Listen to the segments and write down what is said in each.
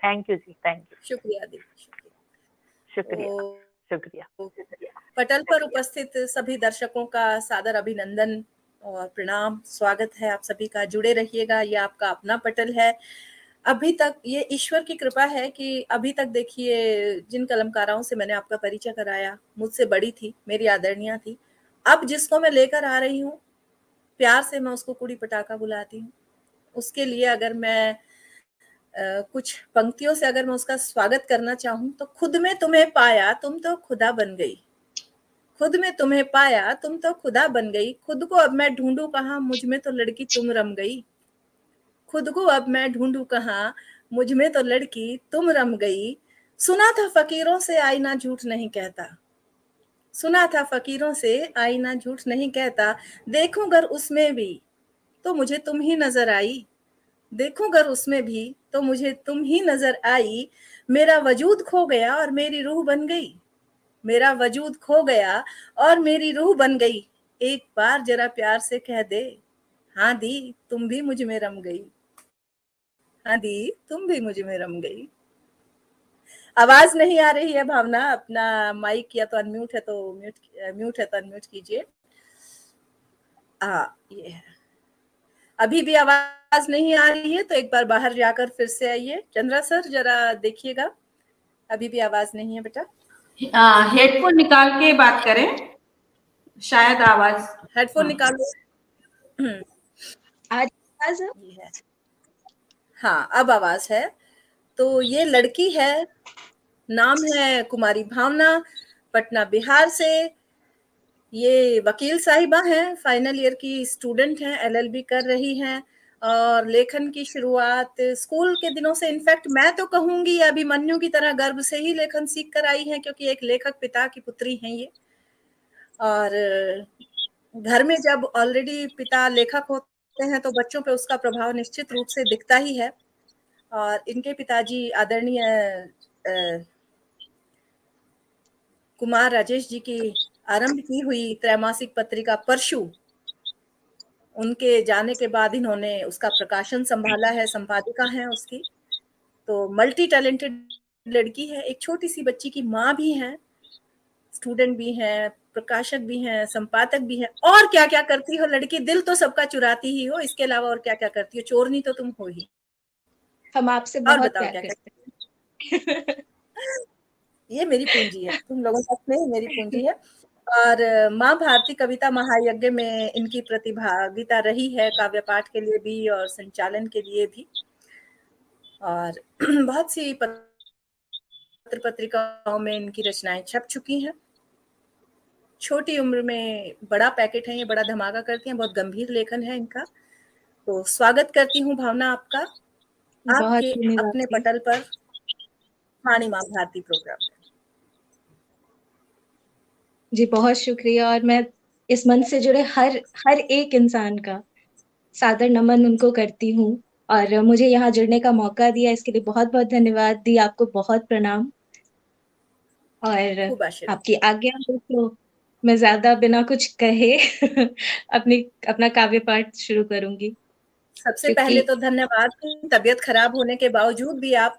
Thank you ji, thank you. शुक्रिया दीदी, शुक्रिया शुक्रिया। पटल पर उपस्थित सभी दर्शकों का सादर अभिनंदन और प्रणाम, स्वागत है आप सभी का। जुड़े रहिएगा, ये आपका अपना पटल है। अभी तक ये ईश्वर की कृपा है कि अभी तक देखिए जिन कलमकारों से मैंने आपका परिचय कराया, मुझसे बड़ी थी, मेरी आदरणीय थी। अब जिसको मैं लेकर आ रही हूँ, प्यार से मैं उसको कुड़ी पटाखा बुलाती हूँ। उसके लिए अगर मैं कुछ पंक्तियों से अगर मैं उसका स्वागत करना चाहूँ तो खुद में तुम्हें पाया तुम तो खुदा बन गई, खुद में तुम्हें पाया तुम तो खुदा बन गई, खुद को अब मैं ढूंढूं कहाँ, मुझ में तो लड़की तुम रम गई। खुद को अब मैं ढूंढूं कहाँ, मुझ में तो लड़की तुम रम गई। सुना था फकीरों से आईना झूठ नहीं कहता, सुना था फकीरों से आईना झूठ नहीं कहता। देखूं गर उसमें भी तो मुझे तुम ही नजर आई, देखूं गर उसमें भी तो मुझे तुम ही नजर आई। मेरा वजूद खो गया और मेरी रूह बन गई, मेरा वजूद खो गया और मेरी रूह बन गई। एक बार जरा प्यार से कह दे, हाँ दी तुम भी मुझ में रम गई, हाँ दी तुम भी मुझ में रम गई। आवाज नहीं आ रही है भावना, अपना माइक या तो अनम्यूट है तो म्यूट है तो अनम्यूट कीजिए। हाँ ये है। अभी भी आवाज नहीं आ रही है तो एक बार बाहर जाकर फिर से आइए। चंद्रा सर जरा देखिएगा, अभी भी आवाज नहीं है बेटा। हेडफोन निकाल के बात करें, शायद आवाज। हेडफोन निकालो। आज आवाज है? हाँ अब आवाज है। तो ये लड़की है, नाम है कुमारी भावना, पटना बिहार से। ये वकील साहिबा हैं, फाइनल ईयर की स्टूडेंट हैं, एलएलबी कर रही हैं और लेखन की शुरुआत स्कूल के दिनों से, इनफैक्ट मैं तो कहूंगी अभिमन्यु की तरह गर्भ से ही लेखन सीख कर आई हैं, क्योंकि एक लेखक पिता की पुत्री हैं ये। और घर में जब ऑलरेडी पिता लेखक होते हैं तो बच्चों पे उसका प्रभाव निश्चित रूप से दिखता ही है। और इनके पिताजी आदरणीय कुमार राजेश जी की आरंभ की हुई त्रैमासिक पत्रिका परशु, उनके जाने के बाद इन्होंने उसका प्रकाशन संभाला है, संपादिका है उसकी। तो मल्टी टैलेंटेड लड़की है, एक छोटी सी बच्ची की माँ भी है, स्टूडेंट भी है, प्रकाशक भी है, संपादक भी है। और क्या क्या करती हो लड़की, दिल तो सबका चुराती ही हो, इसके अलावा और क्या क्या करती हो? चोरनी तो तुम हो ही। हम आपसे बहुत प्यार करते हैं। ये मेरी पूंजी है, तुम लोगों साथ में मेरी पूंजी है। और माँ भारती कविता महायज्ञ में इनकी प्रतिभागिता रही है, काव्य पाठ के लिए भी और संचालन के लिए भी। और बहुत सी पत्र पत्रिकाओं में इनकी रचनाएं छप चुकी हैं। छोटी उम्र में बड़ा पैकेट है, ये बड़ा धमाका करती हैं, बहुत गंभीर लेखन है इनका। तो स्वागत करती हूँ भावना आपका, आपके अपने पटल पर वाणी माँ भारती प्रोग्राम में। जी बहुत शुक्रिया। और मैं इस मंच से जुड़े हर एक इंसान का सादर नमन उनको करती हूँ और मुझे यहाँ जुड़ने का मौका दिया, इसके लिए बहुत बहुत धन्यवाद दी, आपको बहुत प्रणाम। और आपकी आज्ञा हो तो मैं ज्यादा बिना कुछ कहे अपना काव्य पाठ शुरू करूंगी। सबसे पहले तो धन्यवाद, तबीयत खराब होने के बावजूद भी आप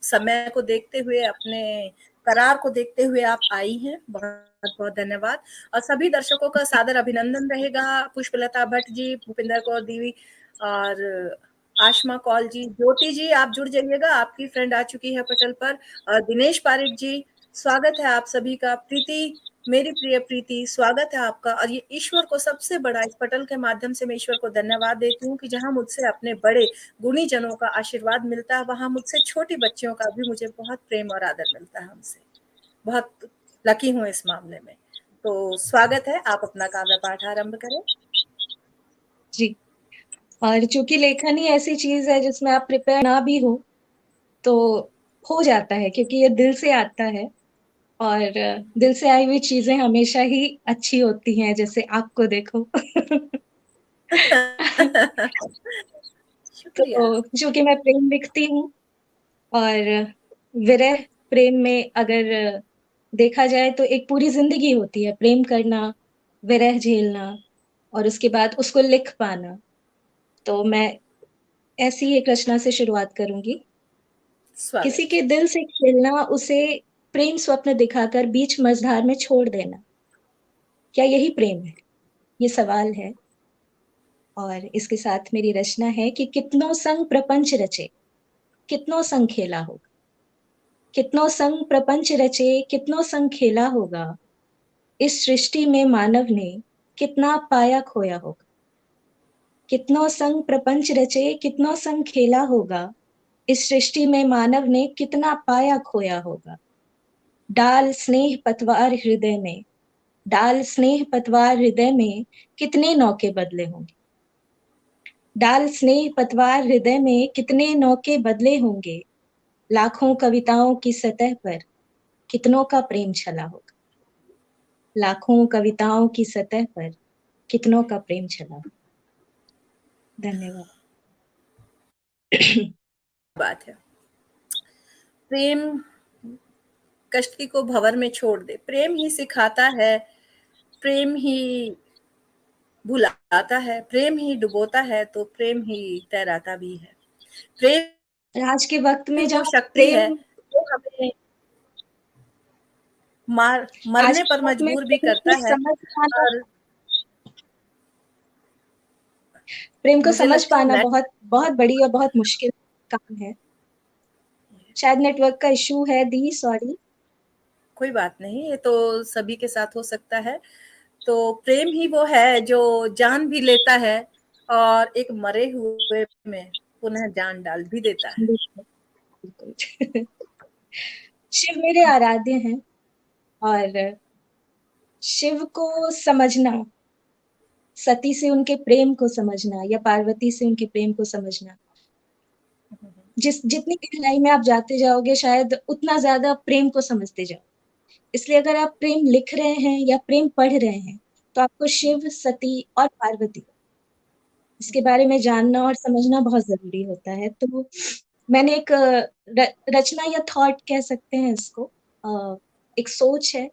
समय को देखते हुए, अपने करार को देखते हुए आप आई हैं, बहुत बहुत धन्यवाद। और सभी दर्शकों का सादर अभिनंदन रहेगा। पुष्पलता भट्ट जी, भूपिंदर कौर देवी और आशमा कौल जी, ज्योति जी आप जुड़ जाइएगा, आपकी फ्रेंड आ चुकी है पटल पर। और दिनेश पारिक जी, स्वागत है आप सभी का। प्रीति, मेरी प्रिय प्रीति, स्वागत है आपका। और ये ईश्वर को सबसे बड़ा, इस पटल के माध्यम से मैं ईश्वर को धन्यवाद देती हूँ कि जहां मुझसे अपने बड़े गुणी जनों का आशीर्वाद मिलता है, वहां मुझसे छोटी बच्चियों का भी मुझे बहुत प्रेम और आदर मिलता है। हमसे बहुत लकी हूँ इस मामले में। तो स्वागत है, आप अपना काव्य पाठ आरंभ करें। जी, और चूंकि लेखन ही ऐसी चीज है जिसमें आप प्रिपेयर ना भी तो हो जाता है, क्योंकि ये दिल से आता है और दिल से आई हुई चीजें हमेशा ही अच्छी होती हैं, जैसे आपको देखो। तो चूंकि मैं प्रेम लिखती हूँ और विरह प्रेम में अगर देखा जाए तो एक पूरी जिंदगी होती है, प्रेम करना, विरह झेलना और उसके बाद उसको लिख पाना। तो मैं ऐसी एक रचना से शुरुआत करूंगी। किसी स्वागत। के दिल से खेलना, उसे प्रेम स्वप्न दिखाकर बीच मझधार में छोड़ देना, क्या यही प्रेम है? ये सवाल है। और इसके साथ मेरी रचना है कि कितनों संग प्रपंच रचे, कितनों संग खेला होगा, कितनों संग प्रपंच रचे, कितनों संग खेला होगा, इस सृष्टि में मानव ने कितना पाया खोया होगा। कितनों संग प्रपंच रचे, कितनों संग खेला होगा, इस सृष्टि में मानव ने कितना पाया खोया होगा। डाल स्नेह पतवार हृदय में, डाल स्नेह पतवार हृदय में कितने नौके बदले होंगे। डाल स्नेह पतवार हृदय में कितने नौके बदले होंगे, लाखों कविताओं की सतह पर कितनों का प्रेम छला होगा। लाखों कविताओं की सतह पर कितनों का प्रेम छला होगा। धन्यवाद। बात है। प्रेम कश्ती को भंवर में छोड़ दे, प्रेम ही सिखाता है, प्रेम ही भुलाता है, प्रेम ही डुबोता है, तो प्रेम ही तैराता भी है। प्रेम आज के वक्त में वो जब शक्ति है प्रेम, जो हमें आज मरने के पर वक्त में मजबूर भी प्रेम करता को है। समझ पाना, और प्रेम को मुझे समझ लगता है पाना बहुत बहुत बड़ी और बहुत मुश्किल काम है। शायद नेटवर्क का इशू है दी, सॉरी। कोई बात नहीं, ये तो सभी के साथ हो सकता है। तो प्रेम ही वो है जो जान भी लेता है और एक मरे हुए में पुनः जान डाल भी देता है। बिल्कुल। शिव मेरे आराध्य हैं, और शिव को समझना, सती से उनके प्रेम को समझना या पार्वती से उनके प्रेम को समझना, जितनी गहराई में आप जाते जाओगे शायद उतना ज्यादा प्रेम को समझते जाओ। इसलिए अगर आप प्रेम लिख रहे हैं या प्रेम पढ़ रहे हैं, तो आपको शिव, सती और पार्वती, इसके बारे में जानना और समझना बहुत जरूरी होता है। तो मैंने एक रचना या थॉट कह सकते हैं इसको, एक सोच है,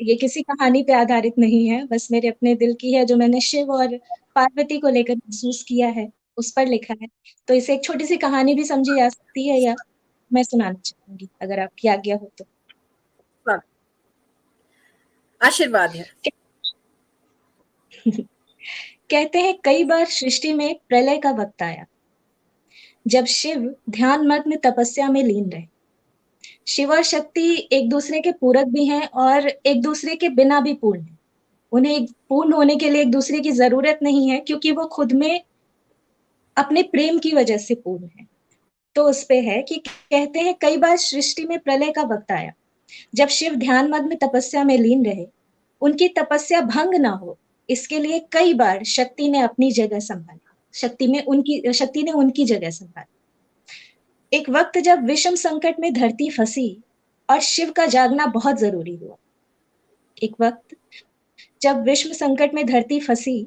ये किसी कहानी पे आधारित नहीं है, बस मेरे अपने दिल की है, जो मैंने शिव और पार्वती को लेकर महसूस किया है, उस पर लिखा है। तो इसे एक छोटी सी कहानी भी समझी जा सकती है, या मैं सुनाना चाहूंगी अगर आपकी आज्ञा हो तो। आशीर्वाद है। कहते हैं कई बार सृष्टि में प्रलय का वक्त आया, जब शिव ध्यान मग्न तपस्या में लीन रहे। शिव और शक्ति एक दूसरे के पूरक भी हैं और एक दूसरे के बिना भी पूर्ण हैं। उन्हें पूर्ण होने के लिए एक दूसरे की जरूरत नहीं है, क्योंकि वो खुद में अपने प्रेम की वजह से पूर्ण है। तो उस पे है कि कहते हैं कई बार सृष्टि में प्रलय का वक्त आया, जब शिव ध्यान मग्न तपस्या में लीन रहे। उनकी तपस्या भंग ना हो, इसके लिए कई बार शक्ति ने अपनी जगह संभाली, शक्ति ने उनकी जगह संभाली। एक वक्त जब विषम संकट में धरती फंसी और शिव का जागना बहुत जरूरी हुआ। एक वक्त जब विश्व संकट में धरती फंसी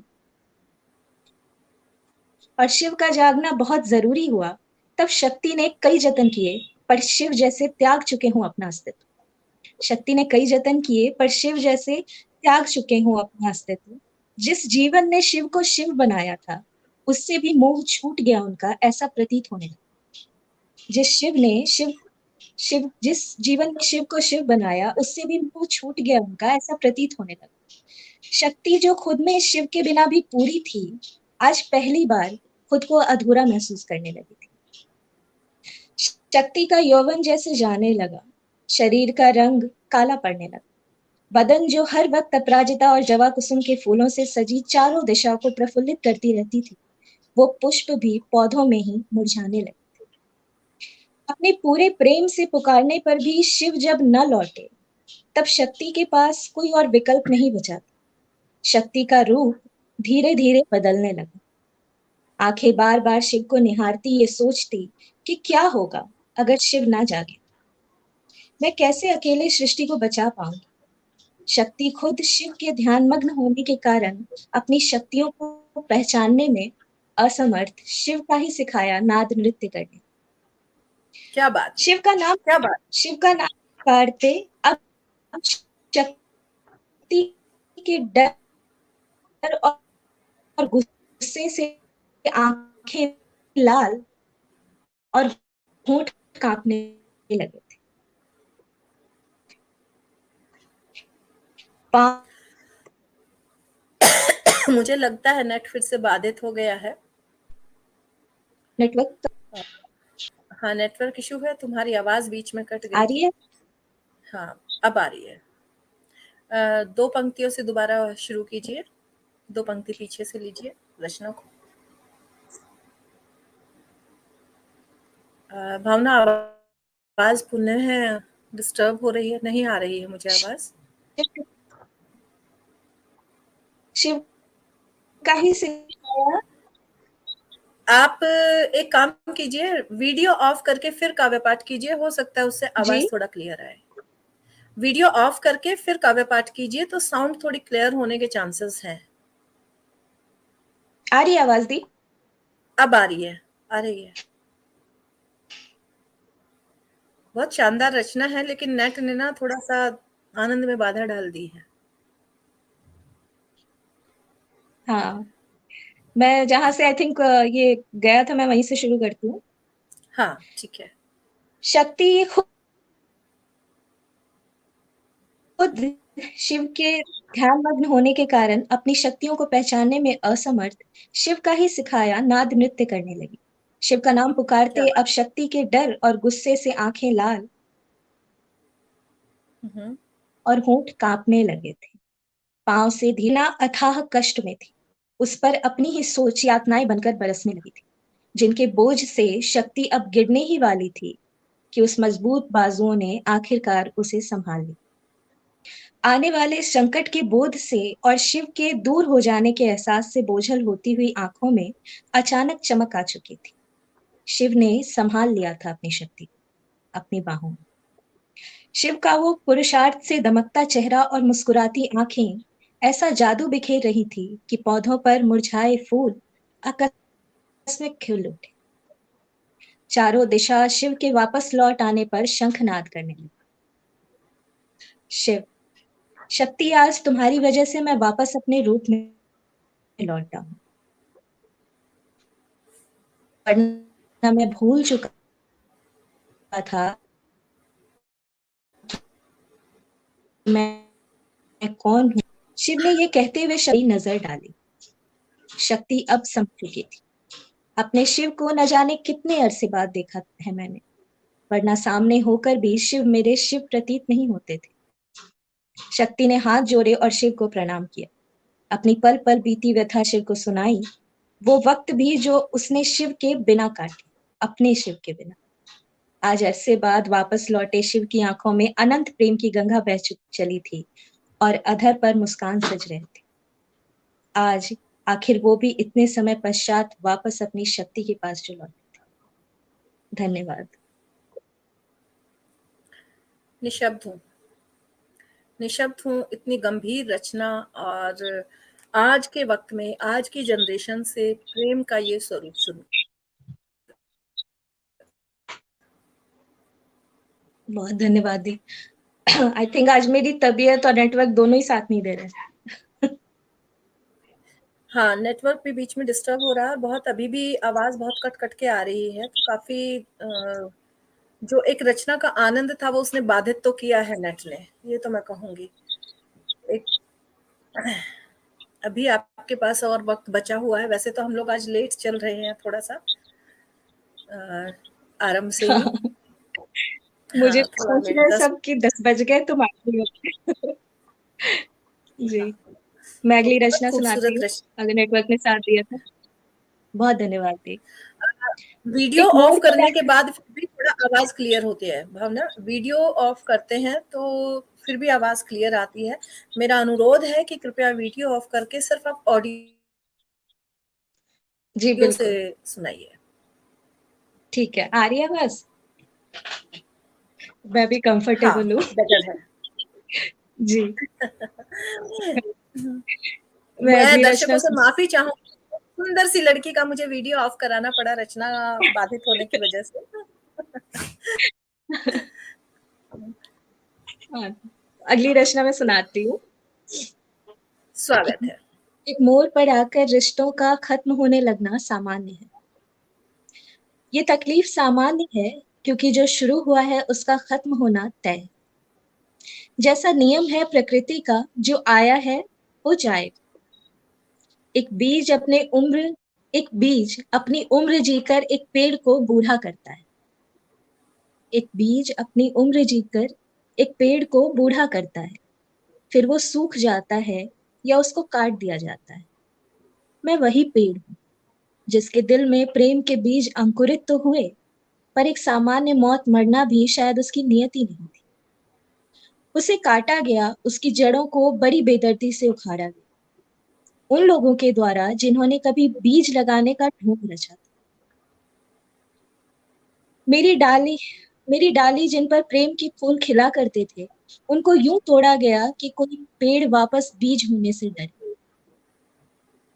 और शिव का जागना बहुत जरूरी हुआ, तब शक्ति ने कई जतन किए, पर शिव जैसे त्याग चुके हूं अपना अस्तित्व। शक्ति ने कई जतन किए, पर शिव जैसे त्याग चुके हूं अपना अस्तित्व। जिस जीवन ने शिव को शिव बनाया था, उससे भी मोह छूट गया उनका, ऐसा प्रतीत होने लगा। जिस जीवन में शिव को शिव बनाया, उससे भी मोह छूट गया उनका, ऐसा प्रतीत होने लगा। शक्ति जो खुद में शिव के बिना भी पूरी थी, आज पहली बार खुद को अधूरा महसूस करने लगी थी। शक्ति का यौवन जैसे जाने लगा, शरीर का रंग काला पड़ने लगा। बदन जो हर वक्त अपराजिता और जवा कुसुम के फूलों से सजी चारों दिशाओं को प्रफुल्लित करती रहती थी, वो पुष्प भी पौधों में ही मुरझाने लगे। अपने पूरे प्रेम से पुकारने पर भी शिव जब न लौटे, तब शक्ति के पास कोई और विकल्प नहीं बचा था। शक्ति का रूप धीरे धीरे बदलने लगा। आंखें बार बार शिव को निहारती, ये सोचती कि क्या होगा अगर शिव ना जागे। मैं कैसे अकेले सृष्टि को बचा पाऊंगी। शक्ति खुद शिव के ध्यानमग्न होने के कारण अपनी शक्तियों को पहचानने में असमर्थ शिव का ही सिखाया नाद नृत्य करने। क्या बात, शिव का नाम पुकारते अब शक्ति के डर और गुस्से से आंखें लाल और होंठ कांपने लगे थे। मुझे लगता है नेट फिर से बाधित हो गया है। नेटवर्क हाँ, नेटवर्क इशू है, तुम्हारी आवाज बीच में कट आ गई रही थी। है? हाँ, अब आ रही है। 2 पंक्तियों से दोबारा शुरू कीजिए, 2 पंक्ति पीछे से लीजिए रचना को। भावना, आवाज पुनः डिस्टर्ब हो रही है, नहीं आ रही है मुझे आवाज। शिव का ही सिखाया। आप एक काम कीजिए, वीडियो ऑफ करके फिर काव्य पाठ कीजिए, हो सकता है उससे आवाज थोड़ा क्लियर आए। वीडियो ऑफ करके फिर काव्य पाठ कीजिए तो साउंड थोड़ी क्लियर होने के चांसेस हैं। आ रही है आवाज दी? अब आ रही है, आ रही है। बहुत शानदार रचना है, लेकिन नेट ने ना थोड़ा सा आनंद में बाधा डाल दी है। हाँ, मैं जहां से आई थिंक ये गया था, मैं वहीं से शुरू करती हूँ। हाँ, ठीक है। शक्ति खुद शिव के ध्यानमग्न होने के कारण अपनी शक्तियों को पहचानने में असमर्थ शिव का ही सिखाया नाद नृत्य करने लगी। शिव का नाम पुकारते अब शक्ति के डर और गुस्से से आंखें लाल और होंठ कांपने लगे थे। पांव से धीना अथाह कष्ट में थी। उस पर अपनी ही सोच यातनाएं बनकर बरसने लगी थी, जिनके बोझ से शक्ति अब गिरने ही वाली थी कि उस मजबूत बाजुओं ने आखिरकार उसे संभाल लिया। आने वाले संकट के बोध से और शिव के दूर हो जाने के एहसास से बोझल होती हुई आंखों में अचानक चमक आ चुकी थी। शिव ने संभाल लिया था अपनी शक्ति अपनी बाहों में। शिव का वो पुरुषार्थ से दमकता चेहरा और मुस्कुराती आंखें ऐसा जादू बिखेर रही थी कि पौधों पर मुरझाए फूल आकस्मिक खिल उठे। चारों दिशा शिव के वापस लौट आने पर शंखनाद करने लगी। शिव, शक्ति, आज तुम्हारी वजह से मैं वापस अपने रूप में लौटा हूं, वरना मैं भूल चुका था मैं कौन हूं। शिव ने ये कहते हुए शक्ति नजर डाली। शक्ति अब समझ चुकी थी। अपने शिव को न जाने कितने अरसे बाद देखा है मैंने, वरना सामने होकर भी शिव मेरे शिव प्रतीत नहीं होते थे। शक्ति ने हाथ जोड़े और शिव को प्रणाम किया। अपनी पल पल बीती व्यथा शिव को सुनाई, वो वक्त भी जो उसने शिव के बिना काटे, अपने शिव के बिना। आज अरसे बाद वापस लौटे शिव की आंखों में अनंत प्रेम की गंगा बह चली थी और अधर पर मुस्कान सज रहे थे। आज आखिर वो भी इतने समय पश्चात वापस अपनी शक्ति के पास जो लौटे थे। धन्यवाद। निशब्द हूँ, इतनी गंभीर रचना और आज के वक्त में, आज की जनरेशन से प्रेम का ये स्वरूप सुनो। बहुत धन्यवाद दी। आई थिंक आज मेरी तबीयत और नेटवर्क दोनों ही साथ नहीं दे रहे। हाँ, नेटवर्क भी बीच में डिस्टर्ब हो रहा है, बहुत अभी भी आवाज बहुत कट कट के आ रही है, तो काफी जो एक रचना का आनंद था वो उसने बाधित तो किया है नेट ने, ये तो मैं कहूंगी। अभी आपके पास और वक्त बचा हुआ है, वैसे तो हम लोग आज लेट चल रहे हैं थोड़ा सा आरंभ से ही। मुझे सोच रहे सब कि 10 बज गए तुम आखिरी जी, मैं अगली रचना सुनाती हूँ अगर नेटवर्क ने साथ दिया था। बहुत धन्यवाद दी। वीडियो ऑफ करने के बाद फिर भी थोड़ा आवाज क्लियर होती है भावना, वीडियो ऑफ करते हैं तो फिर भी आवाज क्लियर आती है। मेरा अनुरोध है कि कृपया वीडियो ऑफ करके सिर्फ आप ऑडियो जी बिल्कुल से सुनाइए। ठीक है, आ रही है बस, मैं भी कंफर्टेबल हूँ। बेटर है जी। मैं दर्शकों से माफी चाहूंगी, सुंदर सी लड़की का मुझे वीडियो ऑफ कराना पड़ा रचना बाधित होने की वजह से। अगली रचना में सुनाती हूँ। स्वागत है। एक मोड़ पर आकर रिश्तों का खत्म होने लगना सामान्य है। ये तकलीफ सामान्य है क्योंकि जो शुरू हुआ है उसका खत्म होना तय है। जैसा नियम है प्रकृति का, जो आया है वो जाएगा। एक बीज अपनी उम्र जीकर एक पेड़ को बूढ़ा करता है। एक बीज अपनी उम्र जीकर एक पेड़ को बूढ़ा करता है, फिर वो सूख जाता है या उसको काट दिया जाता है। मैं वही पेड़ हूँ जिसके दिल में प्रेम के बीज अंकुरित तो हुए, पर एक सामान्य मौत मरना भी शायद उसकी नियति नहीं थी। उसे काटा गया, उसकी जड़ों को बड़ी बेदर्दी से उखाड़ा गया, उन लोगों के द्वारा जिन्होंने कभी बीज लगाने का ढोंग रचा था। मेरी डाली जिन पर प्रेम के फूल खिला करते थे, उनको यूं तोड़ा गया कि कोई पेड़ वापस बीज होने से डरे।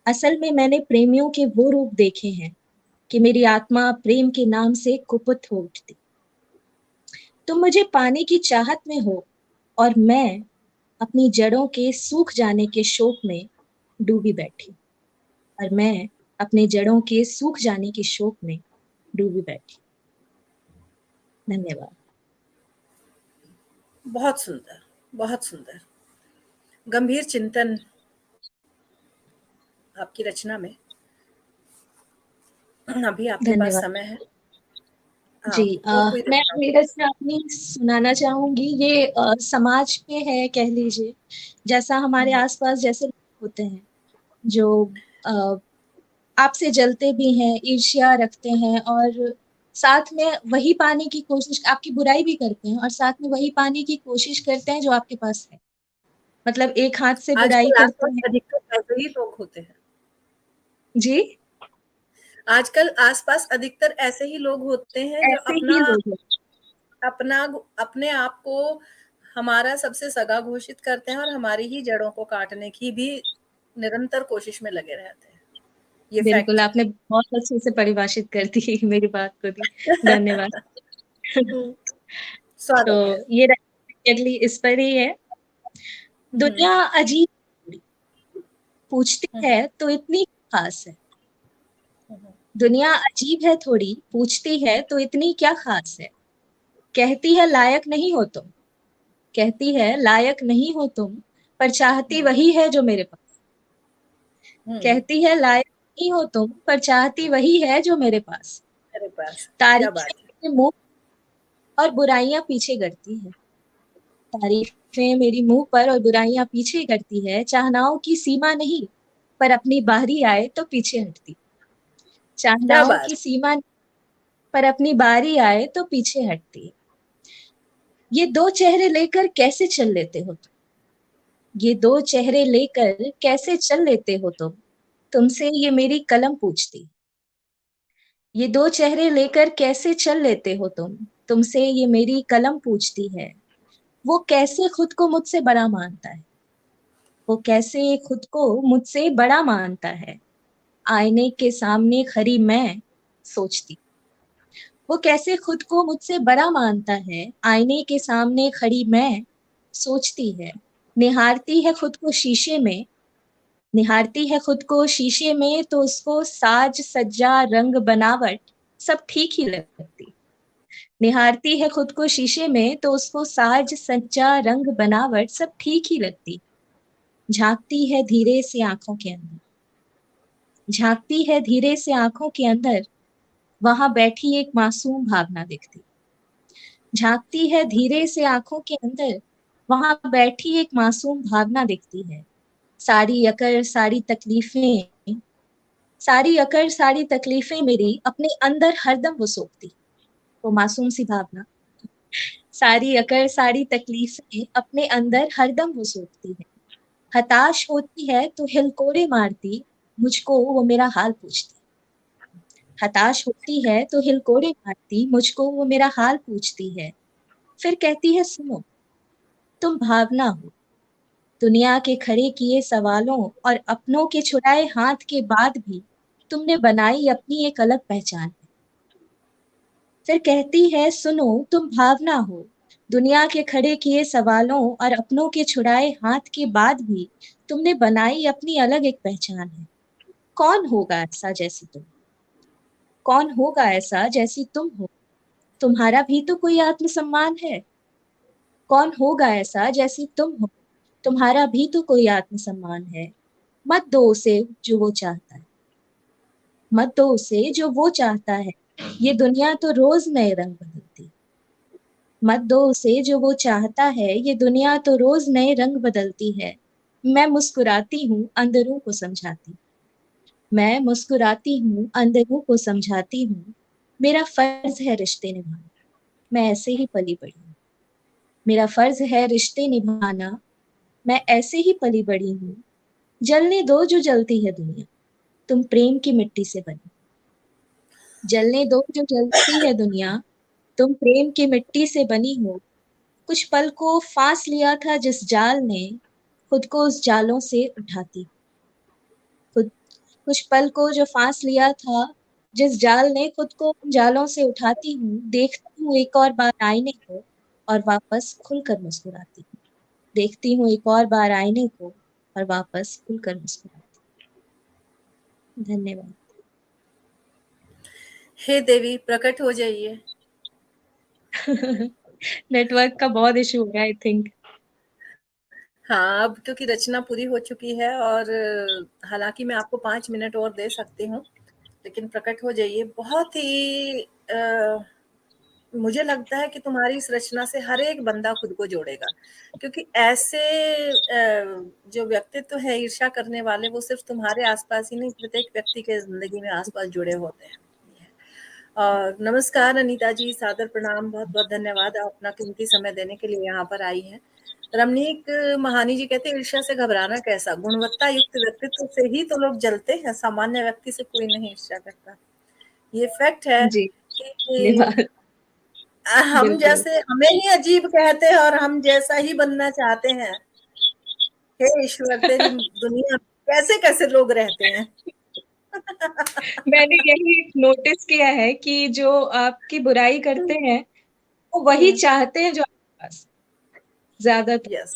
असल में मैंने प्रेमियों के वो रूप देखे हैं कि मेरी आत्मा प्रेम के नाम से कुपित हो उठती। तुम मुझे पाने की चाहत में हो और मैं अपनी जड़ों के सूख जाने के शोक में डूबी बैठी। धन्यवाद। बहुत सुंदर, बहुत सुंदर, गंभीर चिंतन आपकी रचना में। अभी आपके पास समय है। जी, मैं अपनी रचना अपनी सुनाना चाहूंगी। ये समाज पे है, कह लीजिए, जैसा हमारे आसपास जैसे लोग होते हैं जो आपसे जलते भी हैं, ईर्ष्या रखते हैं और साथ में वही पाने की कोशिश, आपकी बुराई भी करते हैं और साथ में वही पाने की कोशिश करते हैं जो आपके पास है। मतलब एक हाथ से बुराई करते हैं। अधिकतर ऐसे ही लोग होते हैं जी, आजकल आसपास अधिकतर ऐसे ही लोग होते हैं जो अपने आप को हमारा सबसे सगा घोषित करते हैं और हमारी ही जड़ों को काटने की भी निरंतर कोशिश में लगे रहते हैं। ये बिल्कुल, आपने बहुत अच्छे से परिभाषित कर दी मेरी बात को दी। धन्यवाद। तो ये अगली इस पर ही है। दुनिया अजीब पूछती है तो इतनी खास है। दुनिया अजीब है थोड़ी, पूछती है तो इतनी क्या खास है। कहती है लायक नहीं हो तुम, कहती है लायक नहीं हो तुम, पर चाहती वही है जो मेरे पास। कहती है लायक नहीं हो तुम, पर चाहती वही है जो मेरे पास। तारीफें मुंह और बुराइयां पीछे करती है। तारीफें मेरी मुंह पर और बुराइयां पीछे करती है। चाहनाओं की सीमा नहीं, पर अपनी बारी आए तो पीछे हटती। चाहनाओं की सीमा पर अपनी बारी आए तो पीछे हटती। ये दो चेहरे लेकर कैसे चल लेते हो तुम, ये दो चेहरे लेकर कैसे चल लेते हो तुम, तुमसे ये मेरी कलम पूछती। ये दो चेहरे लेकर कैसे चल लेते हो तुम, तुमसे ये मेरी कलम पूछती है। वो कैसे खुद को मुझसे बड़ा मानता है, वो कैसे खुद को मुझसे बड़ा मानता है। आईने के सामने खड़ी मैं सोचती। वो कैसे खुद को मुझसे बड़ा मानता है। आईने के सामने खड़ी मैं सोचती है। निहारती है खुद को शीशे में, निहारती है खुद को शीशे में तो उसको साज सज्जा रंग बनावट सब ठीक ही लगती। निहारती है खुद को शीशे में तो उसको साज सज्जा रंग बनावट सब ठीक ही लगती। झांकती है धीरे से आंखों के अंदर, झांकती है धीरे से आंखों के अंदर, वहां बैठी एक मासूम भावना दिखती। झांकती है धीरे से आंखों के अंदर, वहां बैठी एक मासूम भावना दिखती है। सारी अकड़ सारी तकलीफें, सारी अकड़ सारी तकलीफें मेरी अपने अंदर हरदम वो सोखती। वो मासूम सी भावना सारी अकड़ सारी तकलीफें अपने अंदर हरदम वो सोखती है। हताश होती है तो हिलकोरे मारती, मुझको वो मेरा हाल पूछती। हताश होती है तो हिलकोरे मारती, मुझको वो मेरा हाल पूछती है। फिर कहती है सुनो, तुम भावना हो। दुनिया के खड़े किए सवालों और अपनों के छुड़ाए हाथ के बाद भी तुमने बनाई अपनी एक अलग पहचान। फिर कहती है सुनो, तुम भावना हो। दुनिया के खड़े किए सवालों और अपनों के छुड़ाए हाथ के बाद भी तुमने बनाई अपनी अलग एक पहचान है। कौन होगा ऐसा जैसी तुम, कौन होगा ऐसा जैसी तुम हो। तुम्हारा भी तो कोई आत्मसम्मान है। कौन होगा ऐसा जैसी तुम हो, तुम्हारा भी तो कोई आत्मसम्मान है। मत दो उसे जो वो चाहता है, मत दो उसे जो वो चाहता है। ये दुनिया तो रोज नए रंग बदलती। मत दो उसे जो वो चाहता है, ये दुनिया तो रोज नए रंग बदलती है। मैं मुस्कुराती हूँ अंदरों को समझाती, मैं मुस्कुराती हूँ अंदरों को समझाती हूँ। मेरा फर्ज है रिश्ते निभाना, मैं ऐसे ही पली बड़ी हूँ। मेरा फर्ज है रिश्ते निभाना, मैं ऐसे ही पली बड़ी हूँ। जलने दो जो जलती है दुनिया, तुम प्रेम की मिट्टी से बनी। जलने दो जो जलती है दुनिया, तुम प्रेम की मिट्टी से बनी हो। कुछ पल को फांस लिया था जिस जाल ने, खुद को उस जालों से उठाती। खुद कुछ पल को जो फांस लिया था जिस जाल ने, खुद को उन जालों से उठाती हूँ। देखती हूँ एक और बार आईने को और वापस खुलकर मुस्कुराती हूँ। देखती हूँ एक और बार आईने को और वापस खुलकर मुस्कुराती हूँ। धन्यवाद। हे देवी प्रकट हो जाइए। नेटवर्क का बहुत इशू हो रहा है आई थिंक। हाँ, अब क्योंकि रचना पूरी हो चुकी है और हालांकि मैं आपको 5 मिनट और दे सकती हूँ, लेकिन प्रकट हो जाइए। बहुत ही मुझे लगता है कि तुम्हारी इस रचना से हर एक बंदा खुद को जोड़ेगा, क्योंकि ऐसे जो व्यक्तित्व है ईर्ष्या करने वाले, वो सिर्फ तुम्हारे आसपास ही नहीं, प्रत्येक व्यक्ति के जिंदगी में आसपास जुड़े होते हैं। और नमस्कार अनीता जी, सादर प्रणाम, बहुत बहुत धन्यवाद, आप अपना कीमती समय देने के लिए यहाँ पर आई हैं। रमनीक महानी जी कहते हैं ईर्ष्या से घबराना कैसा, गुणवत्ता युक्त व्यक्तित्व से ही तो लोग जलते हैं, सामान्य व्यक्ति से कोई नहीं ईर्ष्या करता। ये फैक्ट है जी, कि धन्यवाद। हम बिल्कुल। जैसे हमें ही अजीब कहते हैं और हम जैसा ही बनना चाहते हैं। हे ईश्वर, तेरी दुनिया कैसे कैसे लोग रहते हैं। मैंने यही नोटिस किया है कि जो आपकी बुराई करते हैं वो वही चाहते हैं जो आपके पास ज्यादातर। यस,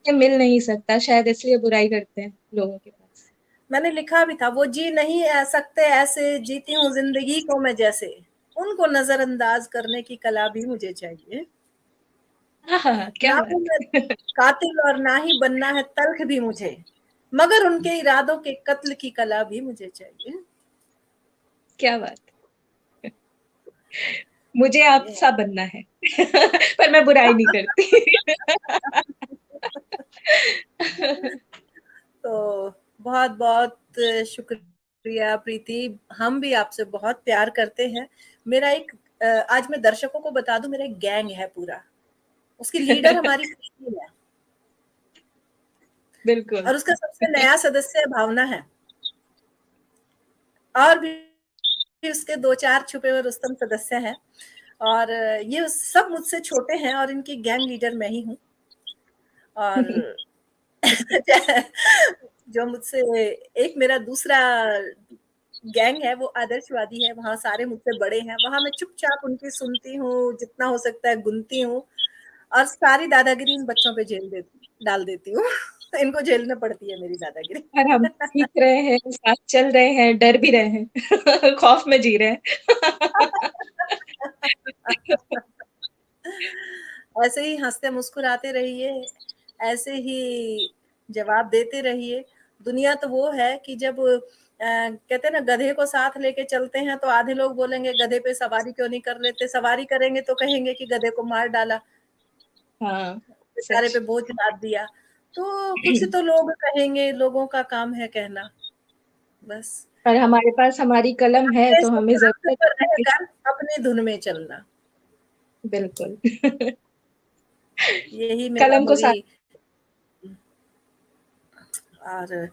ये मिल नहीं सकता, शायद इसलिए बुराई करते हैं लोगों के पास। मैंने लिखा भी था, वो जी नहीं आ सकते ऐसे, जीती हूँ जिंदगी को मैं जैसे, उनको नजरअंदाज करने की कला भी मुझे चाहिए। हाँ, क्या ना हूं मैं बात। कातिल और ना ही बनना है तल्ख भी मुझे, मगर उनके इरादों के कत्ल की कला भी मुझे चाहिए। क्या बात। मुझे आप ये सा बनना है पर मैं बुराई नहीं करती। तो बहुत बहुत शुक्रिया प्रीति, हम भी आपसे बहुत प्यार करते हैं। मेरा एक आज मैं दर्शकों को बता दूं, मेरा एक गैंग है पूरा, उसकी लीडर हमारी प्रीति है बिल्कुल। और उसका सबसे नया सदस्य भावना है, और भी उसके 2-4 छुपे हुए रुस्तम सदस्य हैं, और ये सब मुझसे छोटे हैं और इनकी गैंग लीडर मैं ही हूँ। और जो मुझसे एक मेरा दूसरा गैंग है वो आदर्शवादी है, वहां सारे मुझसे बड़े हैं, वहां मैं चुपचाप उनकी सुनती हूँ, जितना हो सकता है गुनती हूँ, और सारी दादागिरी इन बच्चों पे डाल देती हूँ। इनको झेलना पड़ती है मेरी दादागिरी। और हम सीख रहे हैं, साथ चल रहे हैं, डर भी रहे हैं खौफ में जी रहे हैं। ऐसे ही हंसते मुस्कुराते रहिए, ऐसे ही जवाब देते रहिए। दुनिया तो वो है कि जब कहते हैं ना गधे को साथ लेके चलते हैं, तो आधे लोग बोलेंगे गधे पे सवारी क्यों नहीं कर लेते, सवारी करेंगे तो कहेंगे कि गधे को मार डाला, हाँ, बेचारे पे सच। बोझ लाद दिया। तो कुछ तो लोग कहेंगे, लोगों का काम है कहना, बस। पर हमारे पास हमारी कलम है अपने तो हमें सिद्धांत जरूरत पर है कि रहकर अपनी धुन में चलना, बिल्कुल यही मेरा कलम को साथ। मेरी और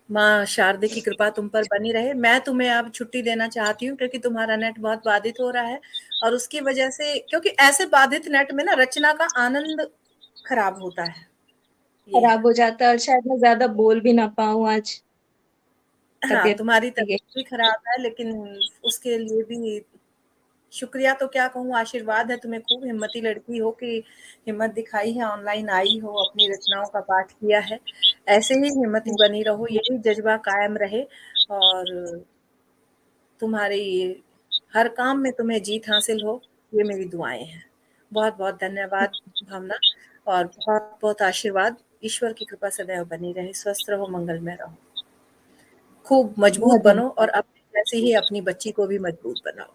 माँ शारदे की कृपा तुम पर बनी रहे। मैं तुम्हें अब छुट्टी देना चाहती हूँ क्योंकि तुम्हारा नेट बहुत बाधित हो रहा है, और उसकी वजह से, क्योंकि ऐसे बाधित नेट में ना रचना का आनंद खराब होता है। ये है, खराब हो जाता है और शायद मैं ज्यादा बोल भी ना पाऊँ आज। हाँ, तबीयत तुम्हारी ठीक है। तबीयत भी खराब है, लेकिन उसके लिए भी शुक्रिया तो क्या कहूँ, आशीर्वाद है, तुम्हें खूब हिम्मती लड़की हो कि हिम्मत दिखाई है, ऑनलाइन आई हो, अपनी रचनाओं का पाठ किया है। ऐसे ही हिम्मती बनी रहो, यही जज्बा कायम रहे, और तुम्हारी हर काम में तुम्हें जीत हासिल हो। ये मेरी दुआएं हैं। बहुत बहुत धन्यवाद भावना, और बहुत बहुत आशीर्वाद। ईश्वर की कृपा सदैव बनी रहे। स्वस्थ रहो, मंगलमय रहो, खूब मजबूत बहुत बनो, और अपनी जैसे ही अपनी बच्ची को भी मजबूत बनाओ।